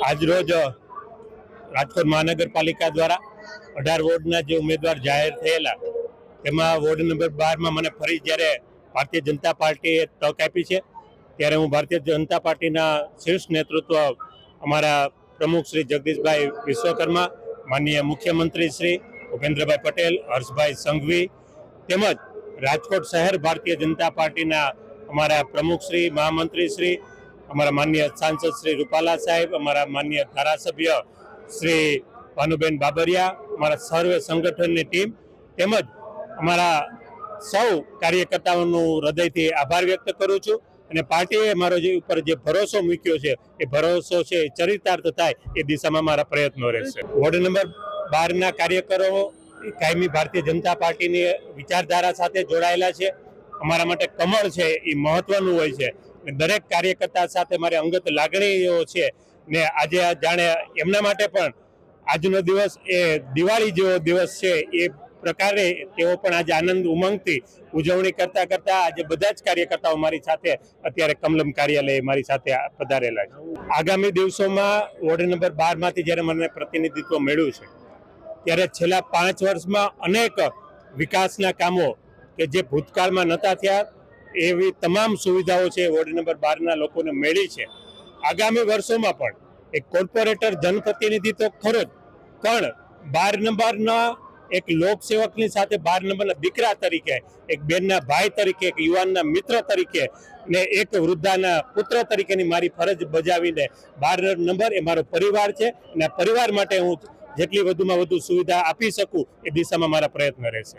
આજરોજ રાજકોટ મહાનગરપાલિકા દ્વારા 18 વોર્ડના જે ઉમેદવાર જાહેર થયેલા તેમાં વોર્ડ નંબર 12માં મને ફરી જ્યારે ભારતીય જનતા પાર્ટીએ તક આપી છે ત્યારે હું ભારતીય જનતા પાર્ટીના શીર્ષ નેતૃત્વ અમારા પ્રમુખ શ્રી જગદીશભાઈ વિશ્વકર્મા, માનનીય મુખ્યમંત્રી શ્રી ભૂપેન્દ્રભાઈ પટેલ, હર્ષભાઈ સંઘવી તેમજ રાજકોટ શહેર ભારતીય જનતા પાર્ટીના અમારા પ્રમુખ શ્રી, મહામંત્રી શ્રી, અમારા માનનીય સાંસદ શ્રી રૂપાલા સાહેબ, અમારા માનનીય ધારાસભ્ય શ્રી ભાનુબેન બાબરિયા, અમારા સર્વે સંગઠનની ટીમ તેમજ અમારા સૌ કાર્યકર્તાઓનું હૃદયથી આભાર વ્યક્ત કરું છું અને પાર્ટીએ મારો જે ઉપર જે ભરોસો મૂક્યો છે એ ભરોસો છે ચરિતાર્થ થાય એ દિશામાં મારા પ્રયત્નો રહેશે. વોર્ડ નંબર 12ના કાર્યકરો કાયમી ભારતીય જનતા પાર્ટીની વિચારધારા સાથે જોડાયેલા છે. અમારા માટે કમળ છે એ મહત્વનું હોય છે. દરેક કાર્યકર્તા સાથે મારી અંગત લાગણીઓ છે ને આજે જાણે એમના માટે પણ આજનો દિવસ એ દિવાળી જેવો દિવસ છે એ પ્રકારે તેઓ પણ આજે આનંદ ઉમંગથી ઉજવણી કરતા આજે બધા જ કાર્યકર્તાઓ મારી સાથે અત્યારે કમલમ કાર્યાલય મારી સાથે પધારેલા છે. આગામી દિવસોમાં વોર્ડ નંબર 12માંથી જ્યારે મને પ્રતિનિધિત્વ મળ્યું છે ત્યારે છેલ્લા 5 વર્ષમાં અનેક વિકાસના કામો કે જે ભૂતકાળમાં નહોતા થયા એવી તમામ સુવિધાઓ છે વોર્ડ નંબર 12ના લોકોને મળી છે. આગામી વર્ષોમાં પણ એક કોર્પોરેટર જનપ્રતિનિધિ તો ખરો જ, પણ 12 નંબરના એક લોકસેવકની સાથે 12 નંબરના દીકરા તરીકે, એક બેનના ભાઈ તરીકે, એક યુવાનના મિત્ર તરીકે ને એક વૃદ્ધાના પુત્ર તરીકેની મારી ફરજ બજાવીને 12 નંબર એ મારો પરિવાર છે અને પરિવાર માટે હું જેટલી વધુમાં વધુ સુવિધા આપી શકું એ દિશામાં મારા પ્રયત્ન રહેશે.